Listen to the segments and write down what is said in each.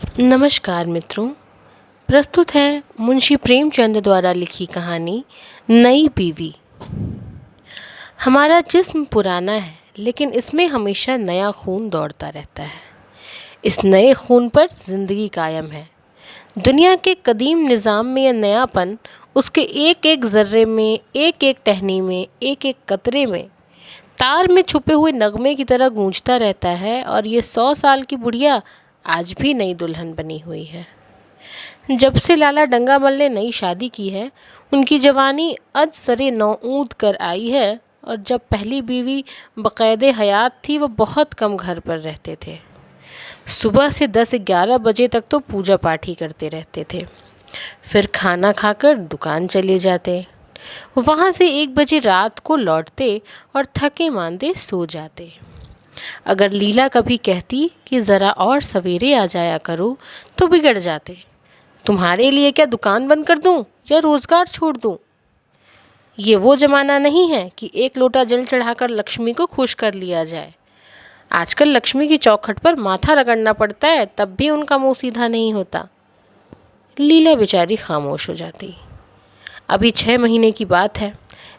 नमस्कार मित्रों। प्रस्तुत है मुंशी प्रेमचंद द्वारा लिखी कहानी नई बीवी। हमारा जिस्म पुराना है, लेकिन इसमें हमेशा नया खून दौड़ता रहता है। इस नए खून पर जिंदगी कायम है। दुनिया के कदीम निज़ाम में यह नयापन उसके एक एक ज़र्रे में, एक एक टहनी में, एक एक कतरे में, तार में छुपे हुए नगमे की तरह गूंजता रहता है। और ये 100 साल की बुढ़िया आज भी नई दुल्हन बनी हुई है। जब से लाला डंगामल ने नई शादी की है, उनकी जवानी अज सरे नौऊद कर आई है। और जब पहली बीवी बक़ैदे हयात थी, वो बहुत कम घर पर रहते थे। सुबह से 10-11 बजे तक तो पूजा पाठ ही करते रहते थे। फिर खाना खाकर दुकान चले जाते। वहाँ से 1 बजे रात को लौटते और थके मांदे सो जाते। अगर लीला कभी कहती कि ज़रा और सवेरे आ जाया करो, तो बिगड़ जाते। तुम्हारे लिए क्या दुकान बंद कर दूं या रोज़गार छोड़ दूं? ये वो ज़माना नहीं है कि एक लोटा जल चढ़ाकर लक्ष्मी को खुश कर लिया जाए। आजकल लक्ष्मी की चौखट पर माथा रगड़ना पड़ता है, तब भी उनका मुंह सीधा नहीं होता। लीला बेचारी खामोश हो जाती। अभी 6 महीने की बात है।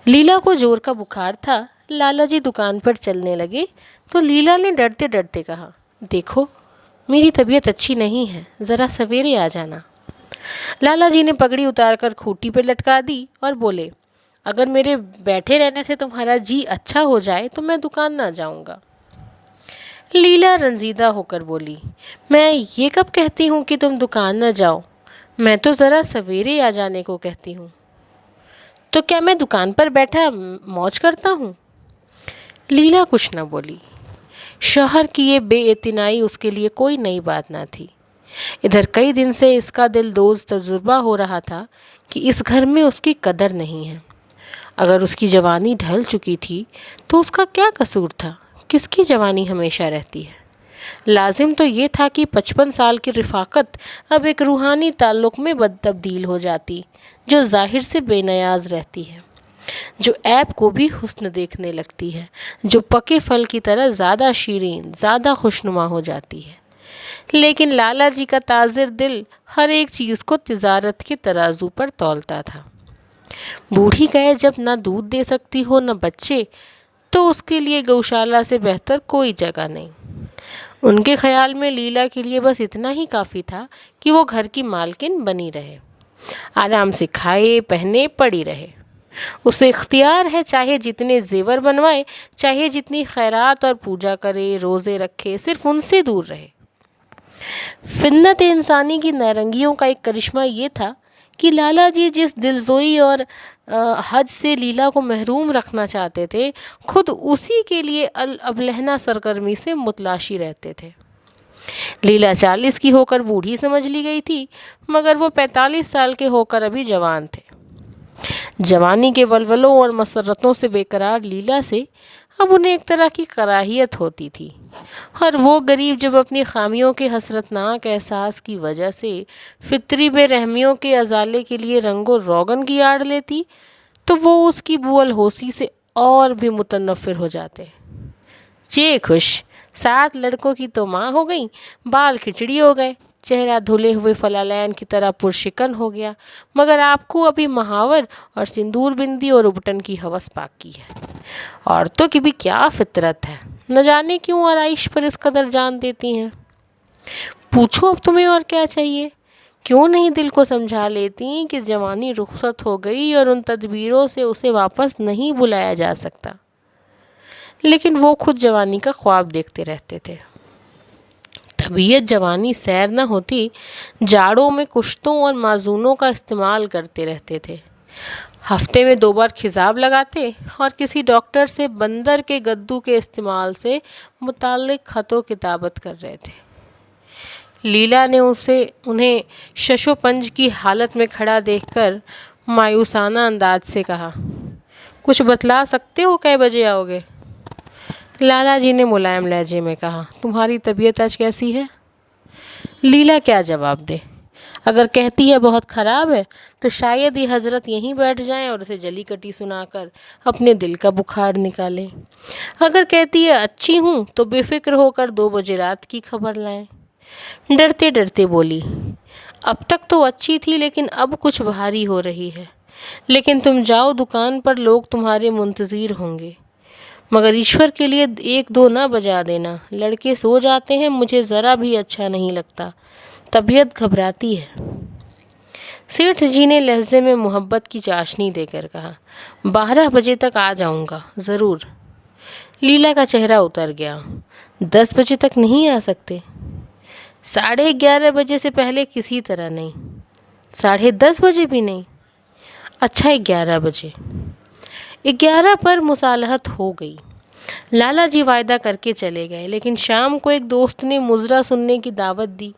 लीला को जोर का बुखार था। लाला जी दुकान पर चलने लगे तो लीला ने डरते डरते कहा, देखो मेरी तबीयत अच्छी नहीं है, ज़रा सवेरे आ जाना। लाला जी ने पगड़ी उतारकर खूंटी पर लटका दी और बोले, अगर मेरे बैठे रहने से तुम्हारा जी अच्छा हो जाए तो मैं दुकान ना जाऊंगा। लीला रंजीदा होकर बोली, मैं ये कब कहती हूँ कि तुम दुकान न जाओ? मैं तो ज़रा सवेरे आ जाने को कहती हूँ। तो क्या मैं दुकान पर बैठा मौज करता हूँ? लीला कुछ न बोली। शौहर की ये बेइतनाई उसके लिए कोई नई बात ना थी। इधर कई दिन से इसका दिल दोज तजुर्बा हो रहा था कि इस घर में उसकी कदर नहीं है। अगर उसकी जवानी ढल चुकी थी तो उसका क्या कसूर था? किसकी जवानी हमेशा रहती है? लाजिम तो ये था कि 55 साल की रिफाकत अब एक रूहानी ताल्लुक़ में तब्दील हो जाती, जो ज़ाहिर से बेनियाज रहती है, जो ऐब को भी हुस्न देखने लगती है, जो पके फल की तरह ज़्यादा शीरीन, ज़्यादा खुशनुमा हो जाती है। लेकिन लाला जी का ताज़िर दिल हर एक चीज़ को तिजारत के तराजू पर तौलता था। बूढ़ी गाय जब ना दूध दे सकती हो न बच्चे, तो उसके लिए गौशाला से बेहतर कोई जगह नहीं। उनके ख्याल में लीला के लिए बस इतना ही काफ़ी था कि वो घर की मालकिन बनी रहे, आराम से खाए पहने पड़ी रहे। उसे इख्तियार है, चाहे जितने जेवर बनवाए, चाहे जितनी खैरात और पूजा करे, रोज़े रखे, सिर्फ उनसे दूर रहे। फिन्नत इंसानी की नारंगियों का एक करिश्मा ये था कि लाला जी जिस दिलजोई और हज से लीला को महरूम रखना चाहते थे, खुद उसी के लिए अबलहना सरगर्मी से मुतलाशी रहते थे। लीला 40 की होकर बूढ़ी समझ ली गई थी, मगर वो 45 साल के होकर अभी जवान थे। जवानी के वलवलों और मसरतों से बेकरार लीला से अब उन्हें एक तरह की कराहियत होती थी। और वो गरीब जब अपनी खामियों के हसरतनाक एहसास की वजह से फितरी बेरहमियों के अजाले के लिए रंगो रोगन की आड़ लेती, तो वो उसकी बुअल होशी से और भी मुतनफ़िर हो जाते। जे खुश, 7 लड़कों की तो माँ हो गई, बाल खिचड़ी हो गए, चेहरा धुले हुए फलालैन की तरह पुरशिकन हो गया, मगर आपको अभी महावर और सिंदूर बिंदी और उबटन की हवस बाकी है। औरतों की भी क्या फितरत है, न जाने क्यों आराइश पर इस कदर जान देती हैं। पूछो अब तुम्हें और क्या चाहिए? क्यों नहीं दिल को समझा लेती कि जवानी रुखसत हो गई और उन तदबीरों से उसे वापस नहीं बुलाया जा सकता। लेकिन वो खुद जवानी का ख्वाब देखते रहते थे। तबीयत जवानी सैर न होती, जाड़ों में कुश्तों और माजूनों का इस्तेमाल करते रहते थे। हफ्ते में 2 बार खिजाब लगाते और किसी डॉक्टर से बंदर के गद्दू के इस्तेमाल से मुताल्लिक खतों किताबत कर रहे थे। लीला ने उन्हें शशोपंज की हालत में खड़ा देखकर मायूसाना अंदाज से कहा, कुछ बतला सकते हो कै बजे आओगे? लाला जी ने मुलायम लहजे में कहा, तुम्हारी तबीयत आज कैसी है? लीला क्या जवाब दे? अगर कहती है बहुत ख़राब है, तो शायद ये हज़रत यहीं बैठ जाएं और उसे जली कटी सुनाकर अपने दिल का बुखार निकालें। अगर कहती है अच्छी हूँ, तो बेफिक्र होकर 2 बजे रात की खबर लाएं। डरते डरते बोली, अब तक तो अच्छी थी लेकिन अब कुछ भारी हो रही है। लेकिन तुम जाओ दुकान पर, लोग तुम्हारे मुंतज़िर होंगे। मगर ईश्वर के लिए एक दो ना बजा देना, लड़के सो जाते हैं, मुझे ज़रा भी अच्छा नहीं लगता, तबीयत घबराती है। सेठ जी ने लहजे में मोहब्बत की चाशनी देकर कहा, 12 बजे तक आ जाऊंगा ज़रूर। लीला का चेहरा उतर गया। 10 बजे तक नहीं आ सकते? 11:30 बजे से पहले किसी तरह नहीं। 10:30 बजे भी नहीं? अच्छा 11 बजे। 11 पर मुसालहत हो गई। लाला जी वायदा करके चले गए, लेकिन शाम को एक दोस्त ने मुजरा सुनने की दावत दी।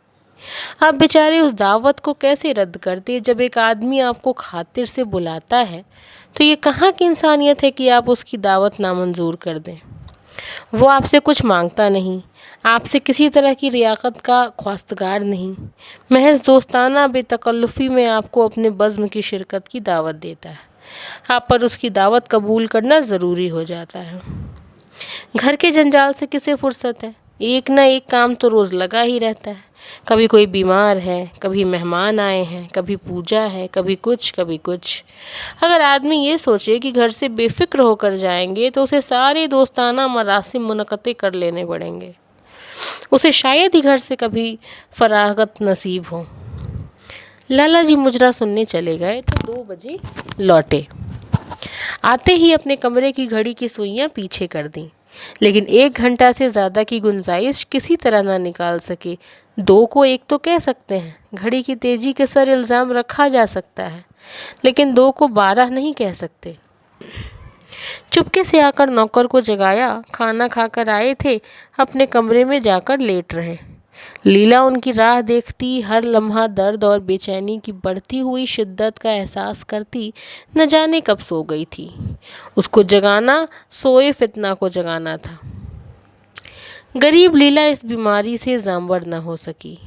आप बेचारे उस दावत को कैसे रद्द करते? जब एक आदमी आपको खातिर से बुलाता है तो ये कहाँ की इंसानियत है कि आप उसकी दावत नामंजूर कर दें। वो आपसे कुछ मांगता नहीं, आपसे किसी तरह की रियाकत का ख्वास्तगार नहीं, महज दोस्ताना बेतकल्लुफ़ी में आपको अपने बज़्म की शिरकत की दावत देता है। आप पर उसकी दावत कबूल करना ज़रूरी हो जाता है। घर के जंजाल से किसे फुर्सत है? एक ना एक काम तो रोज़ लगा ही रहता है। कभी कोई बीमार है, कभी मेहमान आए हैं, कभी पूजा है, कभी कुछ कभी कुछ। अगर आदमी ये सोचे कि घर से बेफिक्र होकर जाएंगे तो उसे सारे दोस्ताना मरासिम मुनक़्क़ते कर लेने पड़ेंगे। उसे शायद ही घर से कभी फरागत नसीब हो। लाला जी मुजरा सुनने चले गए तो 2 बजे लौटे। आते ही अपने कमरे की घड़ी की सुइयां पीछे कर दी, लेकिन 1 घंटा से ज़्यादा की गुंजाइश किसी तरह ना निकाल सके। 2 को 1 तो कह सकते हैं, घड़ी की तेज़ी के सर इल्ज़ाम रखा जा सकता है, लेकिन 2 को 12 नहीं कह सकते। चुपके से आकर नौकर को जगाया। खाना खाकर आए थे, अपने कमरे में जाकर लेट रहे। लीला उनकी राह देखती, हर लम्हा दर्द और बेचैनी की बढ़ती हुई शिद्दत का एहसास करती, न जाने कब सो गई थी। उसको जगाना सोए फितना को जगाना था। गरीब लीला इस बीमारी से जामवर न हो सकी।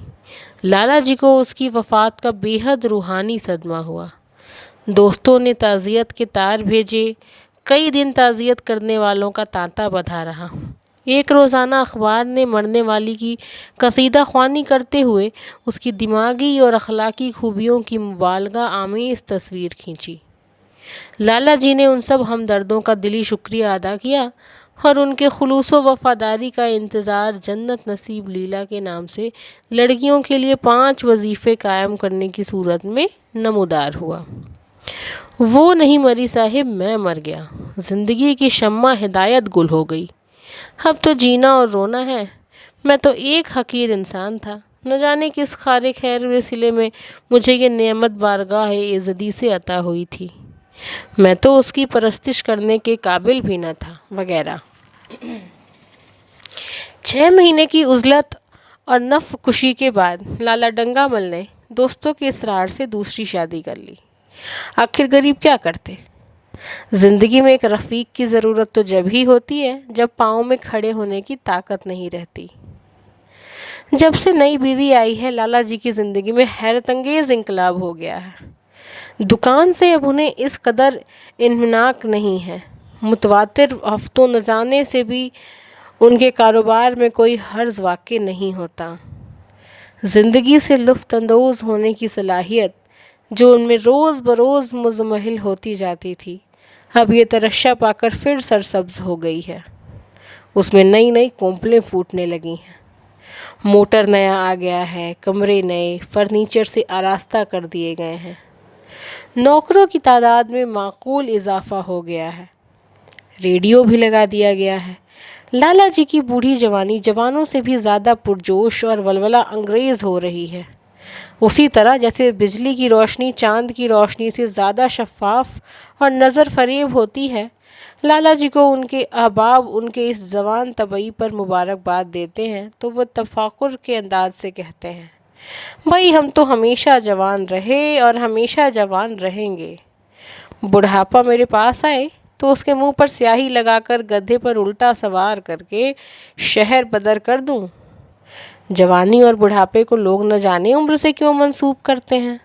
लाला जी को उसकी वफ़ात का बेहद रूहानी सदमा हुआ। दोस्तों ने ताज़ियत के तार भेजे। कई दिन ताज़ियत करने वालों का तांता बंधा रहा। एक रोज़ाना अखबार ने मरने वाली की कसीदा ख्वानी करते हुए उसकी दिमागी और अखलाकी खूबियों की मुबालगा आमेज़ तस्वीर खींची। लाला जी ने उन सब हमदर्दों का दिली शुक्रिया अदा किया और उनके खुलूस व वफ़ादारी का इंतज़ार जन्नत नसीब लीला के नाम से लड़कियों के लिए 5 वजीफ़े कायम करने की सूरत में नमूदार हुआ। वो नहीं मरी साहिब, मैं मर गया। ज़िंदगी की शम्मा हिदायत गुल हो गई। अब तो जीना और रोना है। मैं तो एक हकीर इंसान था, न जाने किस खारे खैर वसीले में मुझे ये नेमत बारगाह इज़्ज़ती से अता हुई थी। मैं तो उसकी परस्तिश करने के काबिल भी न था, वगैरह। 6 महीने की उज़लत और नफ़ कुशी के बाद लाला डंगामल ने दोस्तों के इसरार से दूसरी शादी कर ली। आखिर गरीब क्या करते? ज़िंदगी में एक रफ़ीक की ज़रूरत तो जब ही होती है जब पाँव में खड़े होने की ताकत नहीं रहती। जब से नई बीवी आई है, लाला जी की ज़िंदगी में हैरतअंगेज़ इंकलाब हो गया है। दुकान से अब उन्हें इस कदर इन्हनाक नहीं है। मुतवातिर हफ्तों न जाने से भी उनके कारोबार में कोई हर्ज वाक़ई नहीं होता। ज़िंदगी से लुत्फ़ अंदोज़ होने की सलाहियत जो उनमें रोज़ बरोज़ मुज़महिल होती जाती थी, अब ये तरश्शा पाकर फिर सरसब्ज हो गई है। उसमें नई नई कोंपलें फूटने लगी हैं। मोटर नया आ गया है, कमरे नए, फर्नीचर से आरास्ता कर दिए गए हैं। नौकरों की तादाद में माकूल इजाफा हो गया है। रेडियो भी लगा दिया गया है। लाला जी की बूढ़ी जवानी जवानों से भी ज़्यादा पुरजोश और वलवला अंग्रेज़ हो रही है। उसी तरह जैसे बिजली की रोशनी चांद की रोशनी से ज़्यादा शफ़ाफ और नज़र फरेब होती है, लाला जी को उनके अहबाब उनके इस जवान तबई पर मुबारकबाद देते हैं तो वो तफाकुर के अंदाज से कहते हैं, भाई हम तो हमेशा जवान रहे और हमेशा जवान रहेंगे। बुढ़ापा मेरे पास आए तो उसके मुंह पर स्याही लगाकर गधे पर उल्टा सवार करके शहर बदर कर दूं। जवानी और बुढ़ापे को लोग न जाने उम्र से क्यों मंसूब करते हैं।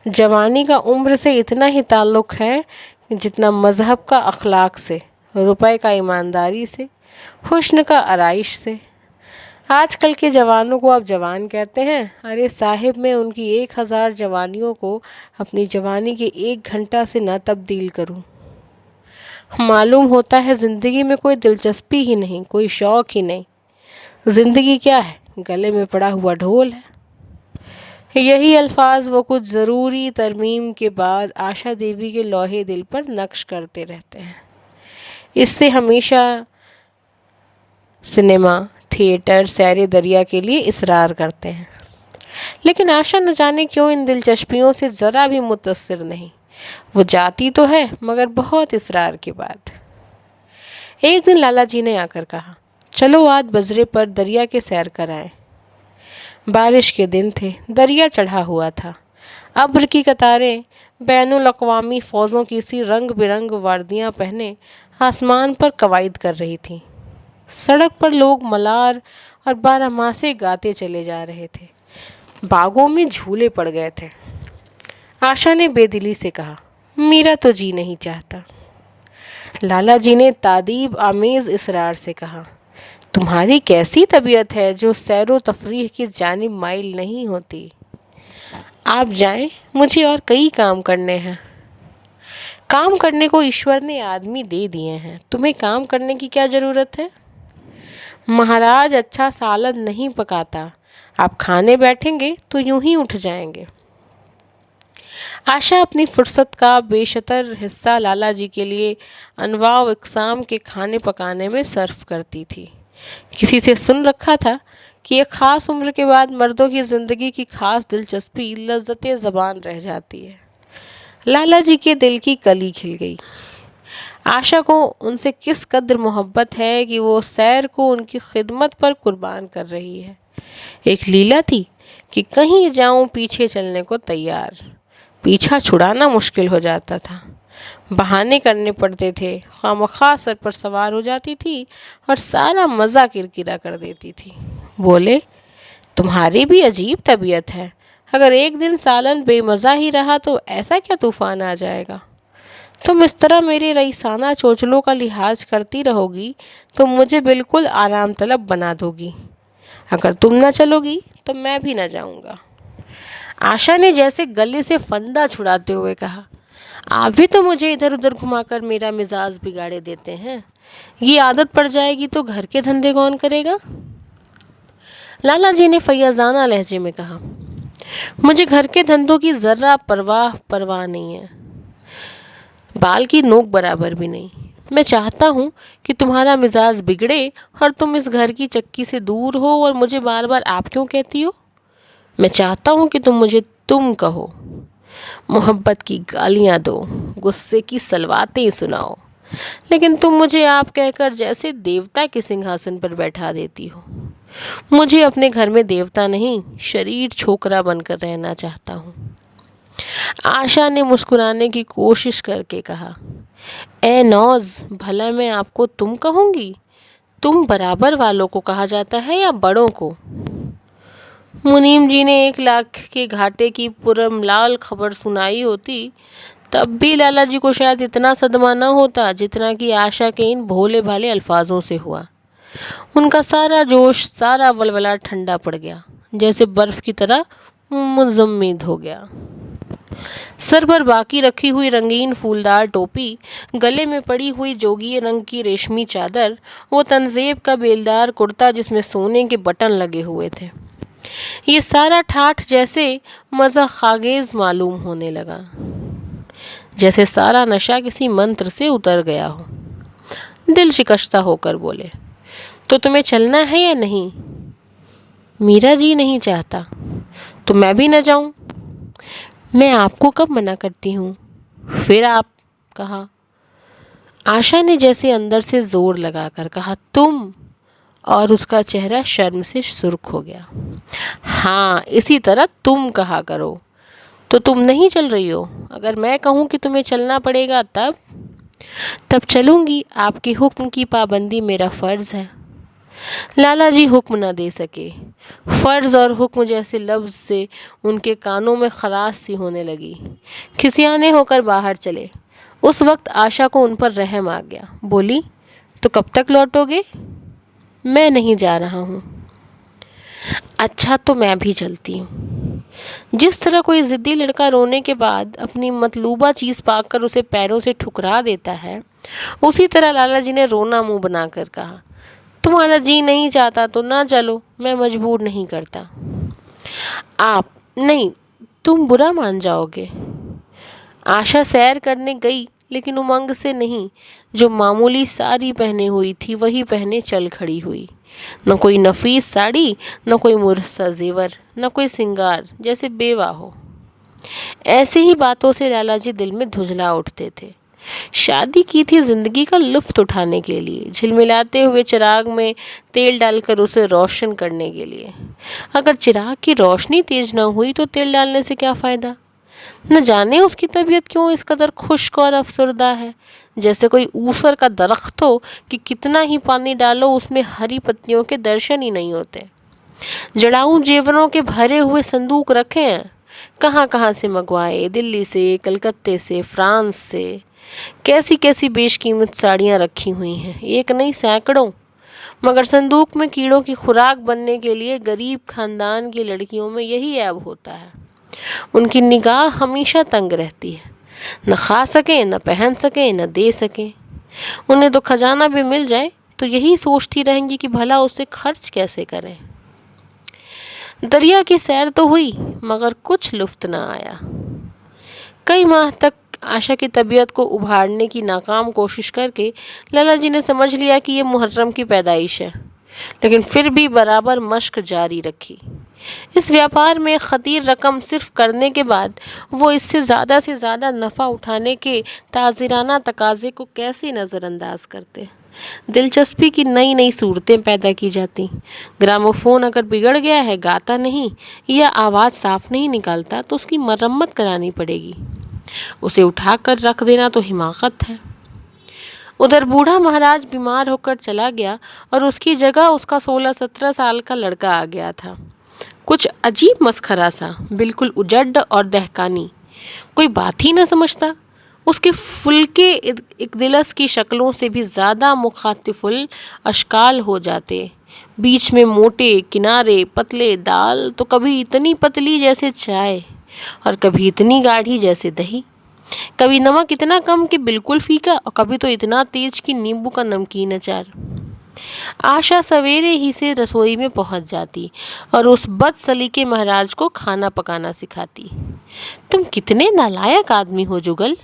जवानी का उम्र से इतना ही ताल्लुक़ है जितना मज़हब का अखलाक से, रुपए का ईमानदारी से, हुस्न का आराइश से। आजकल के जवानों को आप जवान कहते हैं? अरे साहिब, मैं उनकी 1000 जवानियों को अपनी जवानी के 1 घंटा से ना तब्दील करूं। मालूम होता है ज़िंदगी में कोई दिलचस्पी ही नहीं, कोई शौक़ ही नहीं। ज़िंदगी क्या है? गले में पड़ा हुआ ढोल है। यही अल्फाज वो कुछ ज़रूरी तरमीम के बाद आशा देवी के लौहे दिल पर नक्श करते रहते हैं। इससे हमेशा सिनेमा, थिएटर, सैर दरिया के लिए इसरार करते हैं। लेकिन आशा न जाने क्यों इन दिलचस्पियों से ज़रा भी मुतअस्सिर नहीं। वो जाती तो है मगर बहुत इसरार के बाद। एक दिन लाला जी ने आकर कहा, चलो आज बजरे पर दरिया के सैर कर आए। बारिश के दिन थे, दरिया चढ़ा हुआ था। अब्र की कतारें बैनुल अक़वामी फ़ौज़ों की सी रंग बिरंग वर्दियाँ पहने आसमान पर कवायद कर रही थीं। सड़क पर लोग मलार और बारहमासे गाते चले जा रहे थे। बागों में झूले पड़ गए थे। आशा ने बेदिली से कहा, मेरा तो जी नहीं चाहता। लाला जी ने तादीब आमेज़ इसरार से कहा, तुम्हारी कैसी तबीयत है जो सैरो तफरीह की जानिब माइल नहीं होती। आप जाएं, मुझे और कई काम करने हैं। काम करने को ईश्वर ने आदमी दे दिए हैं, तुम्हें काम करने की क्या ज़रूरत है? महाराज अच्छा सालन नहीं पकाता, आप खाने बैठेंगे तो यूं ही उठ जाएंगे। आशा अपनी फुर्सत का बेशतर हिस्सा लाला जी के लिए अनवा व इक़साम के खाने पकाने में सर्फ करती थी। किसी से सुन रखा था कि एक ख़ास उम्र के बाद मर्दों की ज़िंदगी की ख़ास दिलचस्पी लज़्ज़त ज़बान रह जाती है। लाला जी के दिल की कली खिल गई। आशा को उनसे किस कद्र मोहब्बत है कि वो सैर को उनकी खिदमत पर कुर्बान कर रही है। एक लीला थी कि कहीं जाऊं पीछे चलने को तैयार। पीछा छुड़ाना मुश्किल हो जाता था, बहाने करने पड़ते थे। खामखा सर पर सवार हो जाती थी और सारा मज़ा किरकिरा कर देती थी। बोले, तुम्हारी भी अजीब तबीयत है। अगर एक दिन सालन बेमज़ा ही रहा तो ऐसा क्या तूफ़ान आ जाएगा। तुम इस तरह मेरे रईसाना चोचलों का लिहाज करती रहोगी तो मुझे बिल्कुल आराम तलब बना दोगी। अगर तुम न चलोगी तो मैं भी न जाऊंगा। आशा ने जैसे गले से फंदा छुड़ाते हुए कहा, आप भी तो मुझे इधर उधर घुमाकर मेरा मिजाज बिगाड़े देते हैं। ये आदत पड़ जाएगी तो घर के धंधे कौन करेगा? लाला जी ने फैयाजाना लहजे में कहा, मुझे घर के धंधों की ज़र्रा परवाह नहीं है, बाल की नोक बराबर भी नहीं। मैं चाहता हूँ कि तुम्हारा मिजाज बिगड़े और तुम इस घर की चक्की से दूर हो और मुझे बार बार आप क्यों कहती हो। मैं चाहता हूँ कि तुम मुझे तुम कहो, मोहब्बत की गालियाँ दो, गुस्से की सलवातें सुनाओ, लेकिन तुम मुझे आप कहकर जैसे देवता के सिंहासन पर बैठा देती हो। मुझे अपने घर में देवता नहीं, शरीर छोकरा बनकर रहना चाहता हूँ। आशा ने मुस्कुराने की कोशिश करके कहा, ए नौज, भला मैं आपको तुम कहूँगी? तुम बराबर वालों को कहा जाता है या बड़ों को? मुनीम जी ने 1 लाख के घाटे की पुरमलाल खबर सुनाई होती तब भी लाला जी को शायद इतना सदमा न होता जितना कि आशा के इन भोले भाले अल्फाजों से हुआ। उनका सारा जोश, सारा वलवला ठंडा पड़ गया, जैसे बर्फ़ की तरह मुज़म्मिद हो गया। सर पर बाकी रखी हुई रंगीन फूलदार टोपी, गले में पड़ी हुई जोगिए रंग की रेशमी चादर, वो तंजेब का बेलदार कुर्ता जिसमें सोने के बटन लगे हुए थे, ये सारा ठाठ जैसे मज़ा खागेज़ मालूम होने लगा, जैसे सारा नशा किसी मंत्र से उतर गया हो। दिल शिकस्ता होकर बोले, तो तुम्हें चलना है या नहीं? मेरा जी नहीं चाहता तो मैं भी न जाऊं। मैं आपको कब मना करती हूँ? फिर आप कहा। आशा ने जैसे अंदर से जोर लगाकर कहा, तुम, और उसका चेहरा शर्म से सुर्ख हो गया। हाँ, इसी तरह तुम कहा करो। तो तुम नहीं चल रही हो? अगर मैं कहूँ कि तुम्हें चलना पड़ेगा तब चलूँगी। आपके हुक्म की पाबंदी मेरा फ़र्ज़ है। लाला जी हुक्म न दे सके। फ़र्ज़ और हुक्म जैसे लफ्ज़ से उनके कानों में खराश सी होने लगी। खिसियाने होकर बाहर चले। उस वक्त आशा को उन पर रहम आ गया। बोली, तो कब तक लौटोगे? मैं नहीं जा रहा हूँ। अच्छा तो मैं भी चलती हूँ। जिस तरह कोई ज़िद्दी लड़का रोने के बाद अपनी मतलूबा चीज़ पाकर उसे पैरों से ठुकरा देता है, उसी तरह लाला जी ने रोना मुंह बनाकर कहा, तुम्हारा जी नहीं चाहता तो ना चलो, मैं मजबूर नहीं करता। आप नहीं, तुम बुरा मान जाओगे। आशा सैर करने गई, लेकिन उमंग से नहीं। जो मामूली साड़ी पहने हुई थी वही पहने चल खड़ी हुई। न कोई नफीस साड़ी, न कोई मुरस्सा जेवर, न कोई सिंगार, जैसे बेवा हो। ऐसे ही बातों से लाला जी दिल में धुजला उठते थे। शादी की थी जिंदगी का लुफ्त उठाने के लिए, झिलमिलाते हुए चिराग में तेल डालकर उसे रोशन करने के लिए। अगर चिराग की रोशनी तेज न हुई तो तेल डालने से क्या फायदा। न जाने उसकी तबीयत क्यों इस कदर खुश्क और अफसरदा है, जैसे कोई ऊसर का दरख्त हो कि कितना ही पानी डालो उसमें हरी पत्तियों के दर्शन ही नहीं होते। जड़ाऊ जेवरों के भरे हुए संदूक रखे हैं, कहाँ कहाँ से मंगवाए, दिल्ली से, कलकत्ते से, फ्रांस से। कैसी कैसी बेशकीमत साड़ियाँ रखी हुई हैं, एक नहीं सैकड़ों। मगर संदूक में कीड़ों की खुराक बनने के लिए गरीब खानदान की लड़कियों में यही ऐब होता है, उनकी निगाह हमेशा तंग रहती है। न खा सकें, न पहन सकें, न दे सकें। उन्हें तो खजाना भी मिल जाए तो यही सोचती रहेंगी कि भला उसे खर्च कैसे करें। दरिया की सैर तो हुई, मगर कुछ लुफ्त न आया। कई माह तक आशा की तबीयत को उभारने की नाकाम कोशिश करके लाला जी ने समझ लिया कि ये मुहर्रम की पैदाइश है, लेकिन फिर भी बराबर मश्क जारी रखी। इस व्यापार में खतीर रकम सिर्फ करने के बाद वो इससे ज़्यादा से ज़्यादा नफ़ा उठाने के ताज़िराना तकाजे को कैसे नज़रअंदाज करते। दिलचस्पी की नई नई सूरतें पैदा की जाती। ग्रामोफोन अगर बिगड़ गया है, गाता नहीं या आवाज़ साफ नहीं निकालता, तो उसकी मरम्मत करानी पड़ेगी। उसे उठाकर रख देना तो हिमाकत है। उधर बूढ़ा महाराज बीमार होकर चला गया और उसकी जगह उसका 16-17 साल का लड़का आ गया था। कुछ अजीब मस्खरा सा, बिल्कुल उजड्ड और दहकानी, कोई बात ही न समझता। उसके फुलके इकदिलस की शक्लों से भी ज़्यादा मुखातिफुल अशकाल हो जाते। बीच में मोटे, किनारे पतले दाल, तो कभी इतनी पतली जैसे चाय और कभी इतनी गाढ़ी जैसे दही। कभी नमक इतना कम कि बिल्कुल फीका और कभी तो इतना तेज कि नींबू का नमकीन अचार। आशा सवेरे ही से रसोई में पहुंच जाती और उस बदसलीके महाराज को खाना पकाना सिखाती। तुम कितने नालायक आदमी हो जुगल,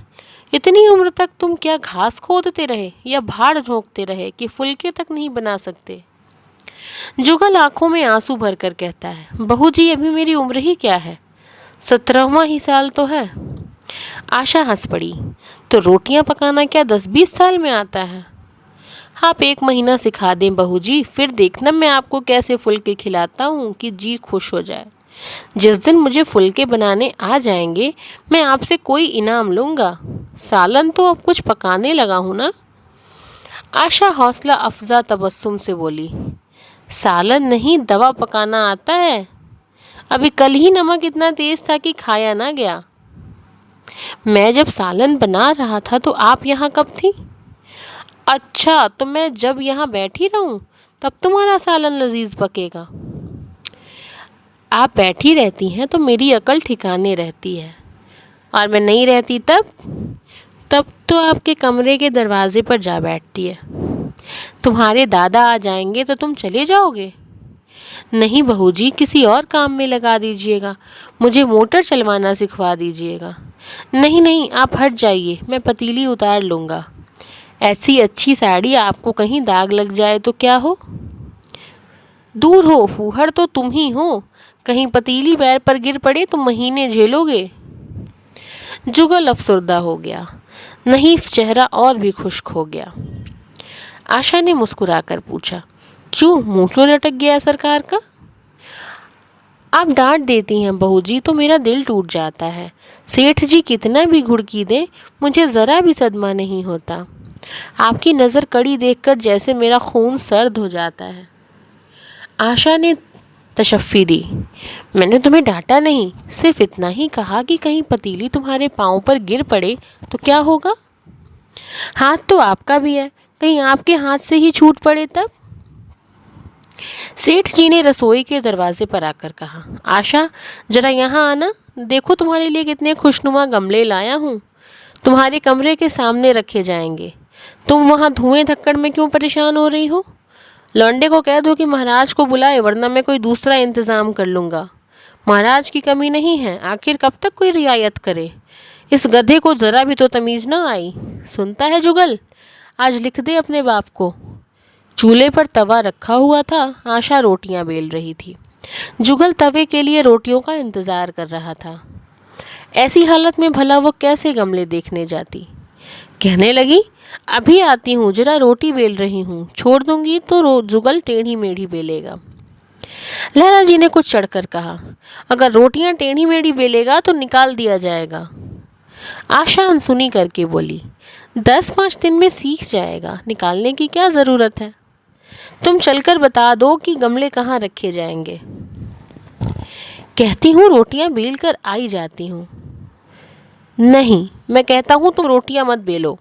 इतनी उम्र तक तुम क्या घास खोदते रहे या भाड़ झोंकते रहे कि फुलके तक नहीं बना सकते। जुगल आंखों में आंसू भरकर कहता है, बहू जी अभी मेरी उम्र ही क्या है, 17वां ही साल तो है। आशा हंस पड़ी, तो रोटियां पकाना क्या 10-20 साल में आता है। आप 1 महीना सिखा दें बहू जी, फिर देखना मैं आपको कैसे फुलके खिलाता हूँ कि जी खुश हो जाए। जिस दिन मुझे फुलके बनाने आ जाएंगे मैं आपसे कोई इनाम लूँगा। सालन तो अब कुछ पकाने लगा हूँ ना। आशा हौसला अफजा तबस्सुम से बोली, सालन नहीं दवा पकाना आता है। अभी कल ही नमक इतना तेज था कि खाया ना गया। मैं जब सालन बना रहा था तो आप यहाँ कब थी। अच्छा, तो मैं जब यहाँ बैठी रहूँ तब तुम्हारा सालन लजीज पकेगा। आप बैठी रहती हैं तो मेरी अकल ठिकाने रहती है, और मैं नहीं रहती तब तो आपके कमरे के दरवाजे पर जा बैठती है। तुम्हारे दादा आ जाएंगे तो तुम चले जाओगे। नहीं बहू जी, किसी और काम में लगा दीजिएगा, मुझे मोटर चलवाना सिखवा दीजिएगा। नहीं नहीं, आप हट जाइए, मैं पतीली उतार लूँगा। ऐसी अच्छी साड़ी आपको कहीं दाग लग जाए तो क्या हो। दूर हो, फूहड़ तो तुम ही हो, कहीं पतीली पैर पर गिर पड़े तो महीने झेलोगे। जुगल अफसरदा हो गया, नहीफ चेहरा और भी खुश्क हो गया। आशा ने मुस्कुराकर पूछा, क्यों, मुंह क्यों लटक गया सरकार का। आप डांट देती हैं बहू जी तो मेरा दिल टूट जाता है। सेठ जी कितना भी घुड़की दे, मुझे ज़रा भी सदमा नहीं होता। आपकी नज़र कड़ी देखकर जैसे मेरा खून सर्द हो जाता है। आशा ने तशफ़ी दी, मैंने तुम्हें डांटा नहीं, सिर्फ इतना ही कहा कि कहीं पतीली तुम्हारे पाँव पर गिर पड़े तो क्या होगा। हाथ तो आपका भी है, कहीं आपके हाथ से ही छूट पड़े तब। सेठ जी ने रसोई के दरवाजे पर आकर कहा, आशा जरा यहाँ आना, देखो तुम्हारे लिए कितने खुशनुमा गमले लाया हूँ। तुम्हारे कमरे के सामने रखे जाएंगे। तुम वहाँ धुएं धक्कड़ में क्यों परेशान हो रही हो? लौंडे को कह दो कि महाराज को बुलाए, वरना मैं कोई दूसरा इंतजाम कर लूँगा। महाराज की कमी नहीं है, आखिर कब तक कोई रियायत करे। इस गधे को ज़रा भी तो तमीज़ ना आई। सुनता है जुगल, आज लिख दे अपने बाप को। चूल्हे पर तवा रखा हुआ था। आशा रोटियां बेल रही थी। जुगल तवे के लिए रोटियों का इंतज़ार कर रहा था। ऐसी हालत में भला वो कैसे गमले देखने जाती। कहने लगी, अभी आती हूँ, जरा रोटी बेल रही हूँ, छोड़ दूंगी तो जुगल टेढ़ी मेढ़ी बेलेगा। लैला जी ने कुछ चढ़कर कहा, अगर रोटियां टेढ़ी मेढ़ी बेलेगा तो निकाल दिया जाएगा। आशा अनसुनी करके बोली, 10-5 दिन में सीख जाएगा, निकालने की क्या ज़रूरत है। तुम चलकर बता दो कि गमले कहाँ रखे जाएंगे। कहती हूँ रोटियां बेल कर आई जाती हूँ। नहीं, मैं कहता हूँ तुम रोटियां मत बेलो।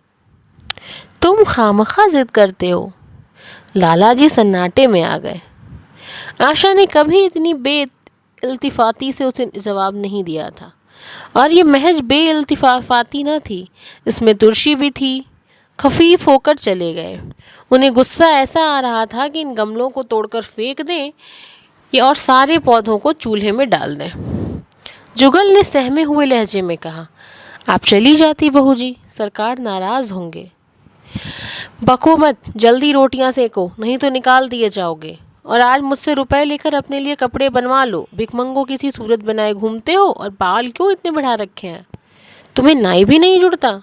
तुम खामखा जिद करते हो। लाला जी सन्नाटे में आ गए। आशा ने कभी इतनी बेइल्तिफाती से उसे जवाब नहीं दिया था, और ये महज बेइल्तिफाती न थी, इसमें तुर्शी भी थी। खफीफ होकर चले गए। उन्हें गुस्सा ऐसा आ रहा था कि इन गमलों को तोड़कर फेंक दें या और सारे पौधों को चूल्हे में डाल दें। जुगल ने सहमे हुए लहजे में कहा, आप चली जाती बहू जी, सरकार नाराज़ होंगे। बको मत, जल्दी रोटियां सेको, नहीं तो निकाल दिए जाओगे। और आज मुझसे रुपए लेकर अपने लिए कपड़े बनवा लो। भिखमंगो किसी सूरत बनाए घूमते हो, और बाल क्यों इतने बढ़ा रखे हैं? तुम्हें नाई भी नहीं जुड़ता।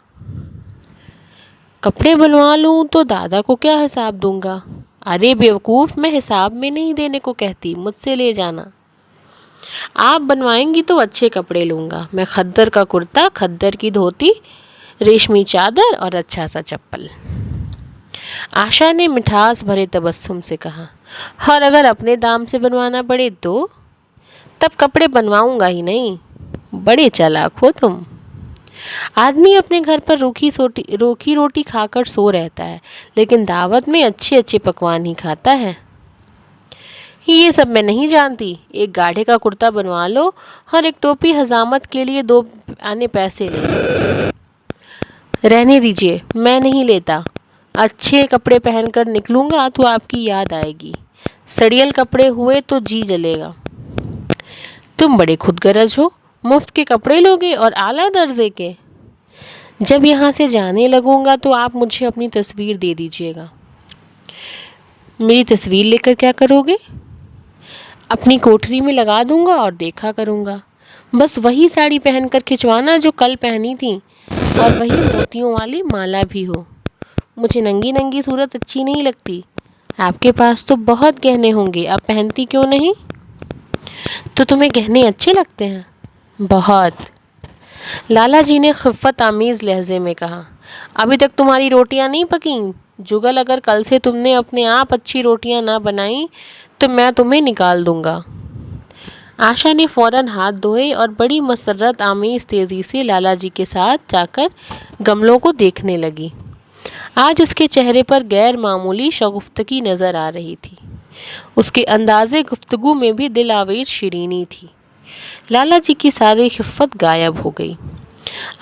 कपड़े बनवा लूँ तो दादा को क्या हिसाब दूंगा? अरे बेवकूफ़, मैं हिसाब में नहीं देने को कहती, मुझसे ले जाना। आप बनवाएंगी तो अच्छे कपड़े लूँगा मैं, खद्दर का कुर्ता, खद्दर की धोती, रेशमी चादर और अच्छा सा चप्पल। आशा ने मिठास भरे तबस्सुम से कहा, और अगर अपने दाम से बनवाना पड़े तो? तब कपड़े बनवाऊंगा ही नहीं। बड़े चालाक हो तुम। आदमी अपने घर पर रूखी रोटी खाकर सो रहता है, लेकिन दावत में अच्छे अच्छे पकवान ही खाता है। ये सब मैं नहीं जानती। एक गाढ़े का कुर्ता बनवा लो और एक टोपी हजामत के लिए 2 आने पैसे ले। रहने दीजिए, मैं नहीं लेता। अच्छे कपड़े पहनकर निकलूंगा तो आपकी याद आएगी। सड़ियल कपड़े हुए तो जी जलेगा। तुम बड़े खुदगरज हो, मुफ्त के कपड़े लोगे और आला दर्जे के। जब यहाँ से जाने लगूंगा तो आप मुझे अपनी तस्वीर दे दीजिएगा। मेरी तस्वीर लेकर क्या करोगे? अपनी कोठरी में लगा दूंगा और देखा करूंगा। बस वही साड़ी पहनकर खिंचवाना जो कल पहनी थी, और वही मोतियों वाली माला भी हो। मुझे नंगी नंगी सूरत अच्छी नहीं लगती। आपके पास तो बहुत गहने होंगे, आप पहनती क्यों नहीं? तो तुम्हें गहने अच्छे लगते हैं? बहुत। लाला जी ने खिफ़्फ़त आमीज़ लहजे में कहा, अभी तक तुम्हारी रोटियां नहीं पकीं। जुगल, अगर कल से तुमने अपने आप अच्छी रोटियां ना बनाई तो मैं तुम्हें निकाल दूंगा। आशा ने फ़ौरन हाथ धोए और बड़ी मसर्रत आमीज़ तेज़ी से लाला जी के साथ जाकर गमलों को देखने लगी। आज उसके चेहरे पर गैर मामूली शगुफ्तगी नज़र आ रही थी। उसके अंदाज़े गुफ्तगू में भी दिल आवेश शिरीनी थी। लाला जी की सारी खिफ़्फ़त गायब हो गई।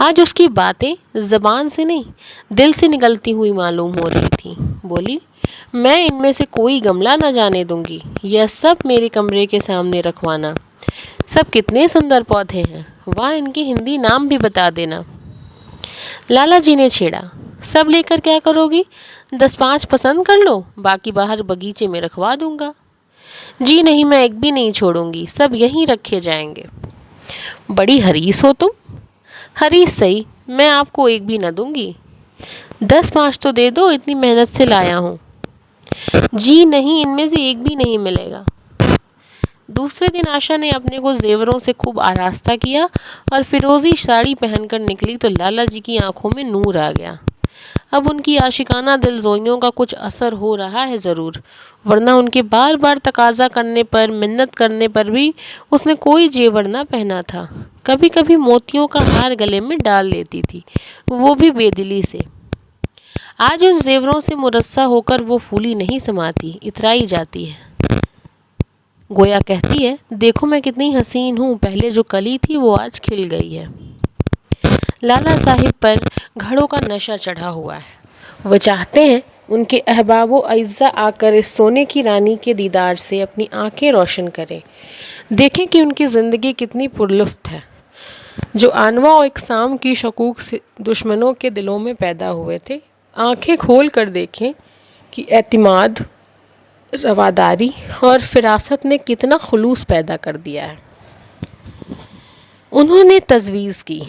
आज उसकी बातें ज़बान से नहीं, दिल से निकलती हुई मालूम हो रही थी। बोली, मैं इनमें से कोई गमला न जाने दूंगी। यह सब मेरे कमरे के सामने रखवाना। सब कितने सुंदर पौधे हैं, वाह, इनके हिंदी नाम भी बता देना। लाला जी ने छेड़ा, सब लेकर क्या करोगी? 10-5 पसंद कर लो, बाकी बाहर बगीचे में रखवा दूंगा। जी नहीं, मैं एक भी नहीं छोड़ूंगी, सब यहीं रखे जाएंगे। बड़ी हरीस हो तुम। हरीस सही, मैं आपको एक भी न दूंगी। 10-5 तो दे दो, इतनी मेहनत से लाया हूँ। जी नहीं, इनमें से एक भी नहीं मिलेगा। दूसरे दिन आशा ने अपने को जेवरों से खूब आरास्ता किया और फिरोजी साड़ी पहनकर निकली तो लाला जी की आंखों में नूर आ गया। अब उनकी आशिकाना दिलजोइयों का कुछ असर हो रहा है ज़रूर, वरना उनके बार बार तकाजा करने पर, मिन्नत करने पर भी उसने कोई जेवर ना पहना था। कभी कभी मोतियों का हार गले में डाल लेती थी, वो भी बेदिली से। आज उन जेवरों से मुरस्सा होकर वो फूली नहीं समाती, इतराई जाती है। गोया कहती है, देखो मैं कितनी हसीन हूँ, पहले जो कली थी वो आज खिल गई है। लाला साहिब पर घड़ों का नशा चढ़ा हुआ है। वो चाहते हैं उनके अहबाबो अइज़्ज़ा आकर इस सोने की रानी के दीदार से अपनी आंखें रोशन करें, देखें कि उनकी ज़िंदगी कितनी पुरलुफ्त है। जो अनवा और इकसाम की शकूक से दुश्मनों के दिलों में पैदा हुए थे, आंखें खोल कर देखें कि एतिमाद, रवादारी और फिरासत ने कितना खुलूस पैदा कर दिया है। उन्होंने तजवीज़ की,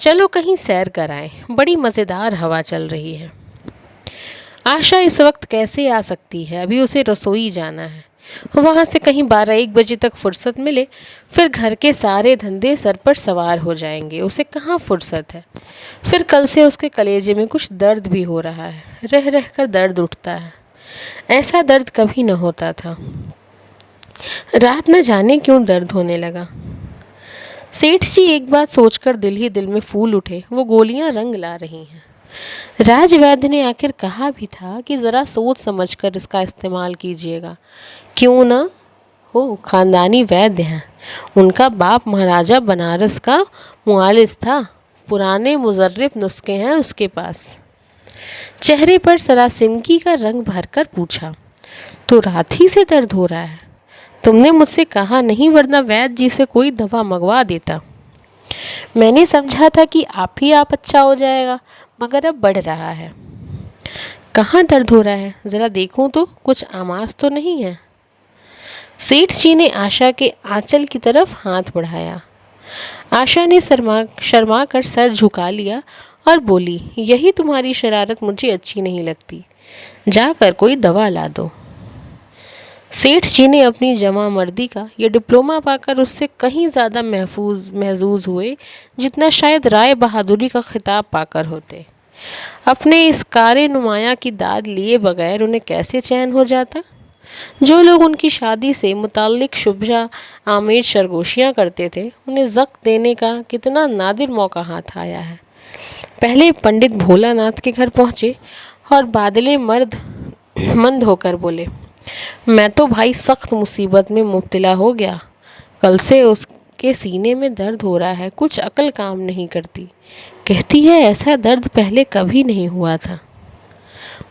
चलो कहीं सैर कराएं, बड़ी मज़ेदार हवा चल रही है। आशा इस वक्त कैसे आ सकती है, अभी उसे रसोई जाना है। वहाँ से कहीं 12-1 बजे तक फुर्सत मिले, फिर घर के सारे धंधे सर पर सवार हो जाएंगे। उसे कहाँ फुर्सत है। फिर कल से उसके कलेजे में कुछ दर्द भी हो रहा है, रह रह कर दर्द उठता है। ऐसा दर्द कभी न होता था। रात न जाने क्यों दर्द होने लगा। सेठ जी एक बात सोचकर दिल ही दिल में फूल उठे, वो गोलियां रंग ला रही हैं। राजवैद्य ने आखिर कहा भी था कि ज़रा सोच समझकर इसका इस्तेमाल कीजिएगा। क्यों ना हो, खानदानी वैद्य हैं। उनका बाप महाराजा बनारस का मुआलिज था, पुराने मुजर्रिफ नुस्खे हैं उसके पास। चेहरे पर सरासिमकी का रंग भरकर पूछा, तो रात ही से दर्द हो रहा है? तुमने मुझसे कहा नहीं, वरना वैद्य जी से कोई दवा मंगवा देता। मैंने समझा था कि आप अच्छा हो जाएगा, मगर अब बढ़ रहा है। कहाँ दर्द हो रहा है, ज़रा देखूं तो, कुछ आमास तो नहीं है। सेठ जी ने आशा के आंचल की तरफ हाथ बढ़ाया। आशा ने शर्मा कर सर झुका लिया और बोली, यही तुम्हारी शरारत मुझे अच्छी नहीं लगती, जाकर कोई दवा ला दो। सेठ जी ने अपनी जमा मर्दी का यह डिप्लोमा पाकर उससे कहीं ज़्यादा महजूज हुए जितना शायद राय बहादुरी का खिताब पाकर होते। अपने इस कारे नुमाया की दाद लिए बगैर उन्हें कैसे चैन हो जाता। जो लोग उनकी शादी से मुताल्लिक शुभ्रा आमेज सरगोशियाँ करते थे, उन्हें ज़ख्त देने का कितना नादिर मौका हाथ आया है। पहले पंडित भोलानाथ के घर पहुँचे और बादले मंद होकर बोले, मैं तो भाई सख्त मुसीबत में मुब्तला हो गया। कल से उसके सीने में दर्द हो रहा है, कुछ अकल काम नहीं करती। कहती है ऐसा दर्द पहले कभी नहीं हुआ था।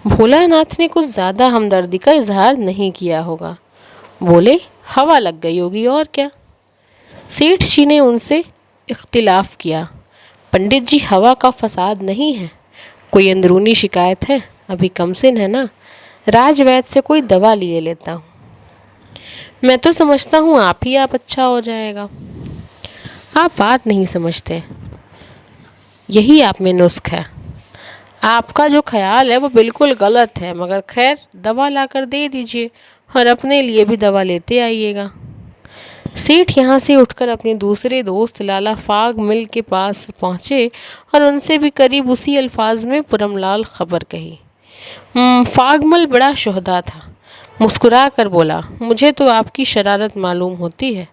भोलानाथ ने कुछ ज़्यादा हमदर्दी का इजहार नहीं किया होगा, बोले, हवा लग गई होगी और क्या। सेठ जी ने उनसे इख्तिलाफ किया, पंडित जी हवा का फसाद नहीं है, कोई अंदरूनी शिकायत है, अभी कमसिन है ना, राजवैद्य से कोई दवा लिए लेता हूँ। मैं तो समझता हूँ आप अच्छा हो जाएगा। आप बात नहीं समझते, यही आप में नुस्ख है। आपका जो ख्याल है वो बिल्कुल गलत है, मगर खैर दवा लाकर दे दीजिए और अपने लिए भी दवा लेते आइएगा। सेठ यहाँ से उठकर अपने दूसरे दोस्त लाला फाग मिल के पास पहुँचे और उनसे भी करीब उसी अल्फाज में पुरमलाल खबर कही। फागमल बड़ा शोहदा था, मुस्कुरा कर बोला, मुझे तो आपकी शरारत मालूम होती है।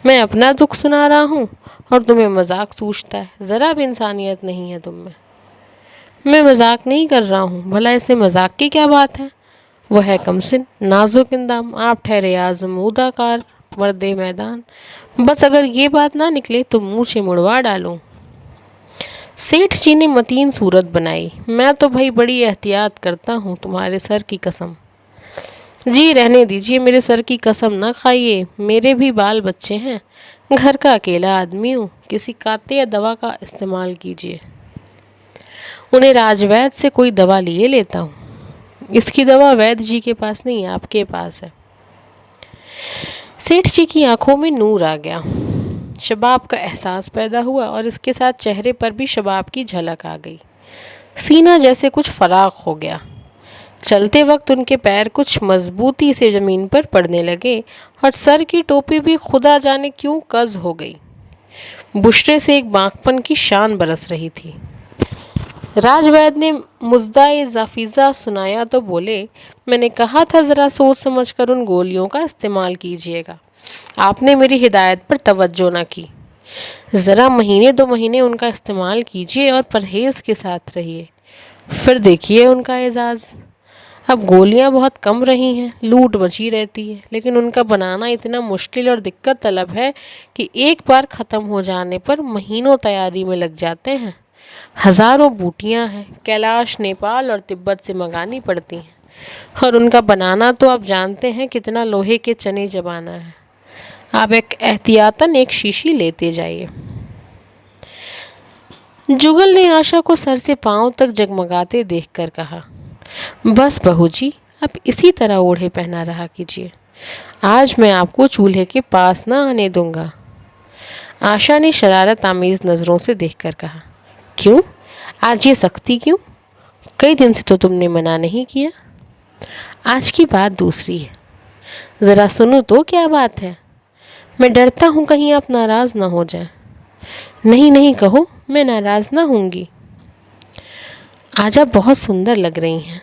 मैं अपना दुख सुना रहा हूँ और तुम्हें मजाक सूझता है, ज़रा भी इंसानियत नहीं है तुम में। मैं मजाक नहीं कर रहा हूँ, भला इसमें मजाक की क्या बात है। वह है कमसिन, नाजुक इंदाम, आप ठहरे आजमूदाकार वर्दे मैदान। बस अगर ये बात ना निकले तो मुँह से मुड़वा डालूँ। सेठ जी ने मतीन सूरत बनाई, मैं तो भाई बड़ी एहतियात करता हूँ, तुम्हारे सर की कसम। जी रहने दीजिए, मेरे सर की कसम ना खाइए, मेरे भी बाल बच्चे हैं, घर का अकेला आदमी हूँ, किसी काते या दवा का इस्तेमाल कीजिए। उन्हें राजवैद्य से कोई दवा लिए लेता हूँ। इसकी दवा वैद्य जी के पास नहीं, आपके पास है। सेठ जी की आंखों में नूर आ गया, शबाब का एहसास पैदा हुआ और इसके साथ चेहरे पर भी शबाब की झलक आ गई। सीना जैसे कुछ फराख हो गया। चलते वक्त उनके पैर कुछ मजबूती से ज़मीन पर पड़ने लगे और सर की टोपी भी खुदा जाने क्यों कज़ हो गई। बुशरे से एक बांकपन की शान बरस रही थी। राजवैद्य ने मुज़्दाए जाफिज़ा सुनाया तो बोले, मैंने कहा था ज़रा सोच समझ कर उन गोलियों का इस्तेमाल कीजिएगा, आपने मेरी हिदायत पर तवज्जो ना की। ज़रा महीने 2 महीने उनका इस्तेमाल कीजिए और परहेज़ के साथ रहिए, फिर देखिए उनका एजाज़। अब गोलियां बहुत कम रही हैं, लूट मची रहती है, लेकिन उनका बनाना इतना मुश्किल और दिक्कत तलब है कि एक बार ख़त्म हो जाने पर महीनों तैयारी में लग जाते हैं। हज़ारों बूटियां हैं, कैलाश, नेपाल और तिब्बत से मंगानी पड़ती हैं, और उनका बनाना तो आप जानते हैं कितना लोहे के चने चबाना है। आप एहतियातन एक शीशी लेते जाइए। जुगल ने आशा को सर से पांव तक जगमगाते देखकर कहा, बस बहू जी, आप इसी तरह ओढ़े पहना रहा कीजिए। आज मैं आपको चूल्हे के पास ना आने दूंगा। आशा ने शरारत आमीज नज़रों से देखकर कहा, क्यों? आज ये सख्ती क्यों? कई दिन से तो तुमने मना नहीं किया। आज की बात दूसरी है, ज़रा सुनो तो क्या बात है। मैं डरता हूँ कहीं आप नाराज़ ना हो जाएं। नहीं नहीं, कहो, मैं नाराज़ ना होंगी। आज आप बहुत सुंदर लग रही हैं।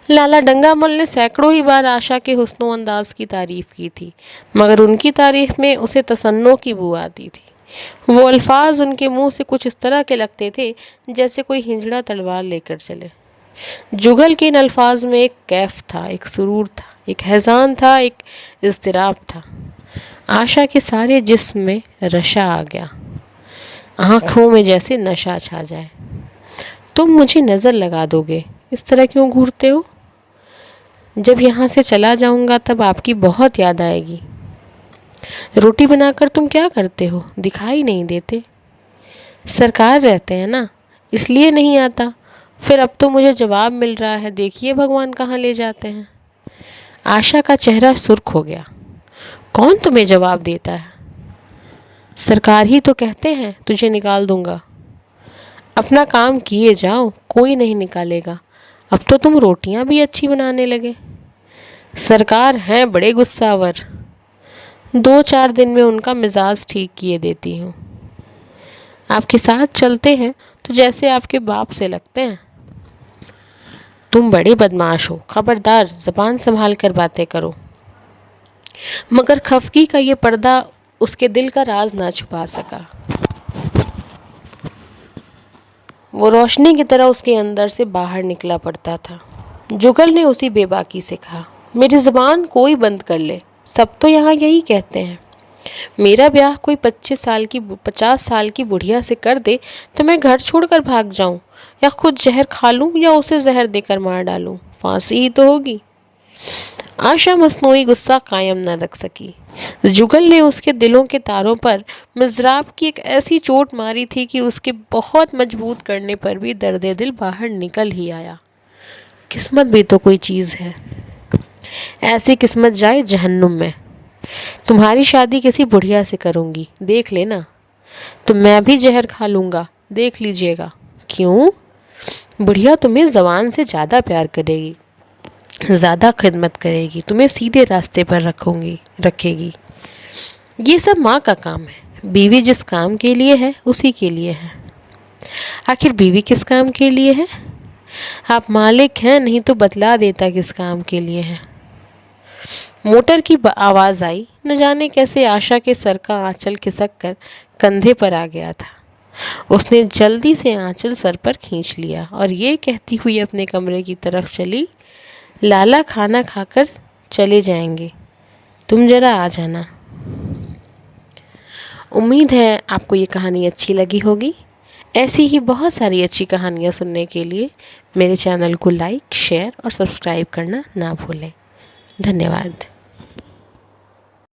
लाला डंगामल ने सैकड़ों ही बार आशा के हुस्नो अंदाज की तारीफ़ की थी, मगर उनकी तारीफ़ में उसे तसन्नो की बू आती थी। वो अल्फाज उनके मुंह से कुछ इस तरह के लगते थे जैसे कोई हिंजड़ा तलवार लेकर चले। जुगल के इन अल्फाज में एक कैफ था, एक सुरूर था, एक हैजान था, एक इज़्तिराब था। आशा के सारे जिस्म में रशा आ गया, आँखों में जैसे नशा छा जाए। तुम मुझे नज़र लगा दोगे, इस तरह क्यों घूरते हो? जब यहाँ से चला जाऊँगा तब आपकी बहुत याद आएगी। रोटी बनाकर तुम क्या करते हो, दिखाई नहीं देते। सरकार रहते हैं ना, इसलिए नहीं आता। फिर अब तो मुझे जवाब मिल रहा है, देखिए भगवान कहाँ ले जाते हैं। आशा का चेहरा सुर्ख हो गया। कौन तुम्हें जवाब देता है? सरकार ही तो कहते हैं तुझे निकाल दूंगा। अपना काम किए जाओ, कोई नहीं निकालेगा। अब तो तुम रोटियां भी अच्छी बनाने लगे। सरकार हैं बड़े गुस्सावर, 2-4 दिन में उनका मिजाज ठीक किए देती हूँ। आपके साथ चलते हैं तो जैसे आपके बाप से लगते हैं। तुम बड़े बदमाश हो, खबरदार ज़बान संभाल कर बातें करो। मगर खफगी का ये पर्दा उसके दिल का राज ना छुपा सका। वो रोशनी की तरह उसके अंदर से बाहर निकला पड़ता था। जुगल ने उसी बेबाकी से कहा, मेरी ज़बान कोई बंद कर ले, सब तो यहाँ यही कहते हैं। मेरा ब्याह कोई 50 साल की बुढ़िया से कर दे तो मैं घर छोड़कर भाग जाऊं, या खुद जहर खा लूं, या उसे जहर देकर मार डालूं। फांसी ही तो होगी। आशा मसनूई गुस्सा कायम न रख सकी। जुगल ने उसके दिलों के तारों पर मिज़राब की एक ऐसी चोट मारी थी कि उसके बहुत मजबूत करने पर भी दर्द दिल बाहर निकल ही आया। किस्मत भी तो कोई चीज़ है। ऐसी किस्मत जाए जहन्नुम में। तुम्हारी शादी किसी बुढ़िया से करूँगी, देख लेना। तो मैं भी जहर खा लूँगा, देख लीजिएगा। क्यों? बुढ़िया तुम्हें जवान से ज़्यादा प्यार करेगी, ज़्यादा खिदमत करेगी, तुम्हें सीधे रास्ते पर रखेगी। ये सब माँ का काम है। बीवी जिस काम के लिए है उसी के लिए है। आखिर बीवी किस काम के लिए है? आप मालिक हैं, नहीं तो बतला देता किस काम के लिए है। मोटर की आवाज़ आई। न जाने कैसे आशा के सर का आंचल खिसक कर कंधे पर आ गया था। उसने जल्दी से आंचल सर पर खींच लिया और ये कहती हुई अपने कमरे की तरफ चली, लाला खाना खाकर चले जाएंगे, तुम जरा आ जाना। उम्मीद है आपको ये कहानी अच्छी लगी होगी। ऐसी ही बहुत सारी अच्छी कहानियाँ सुनने के लिए मेरे चैनल को लाइक, शेयर और सब्सक्राइब करना ना भूलें। धन्यवाद।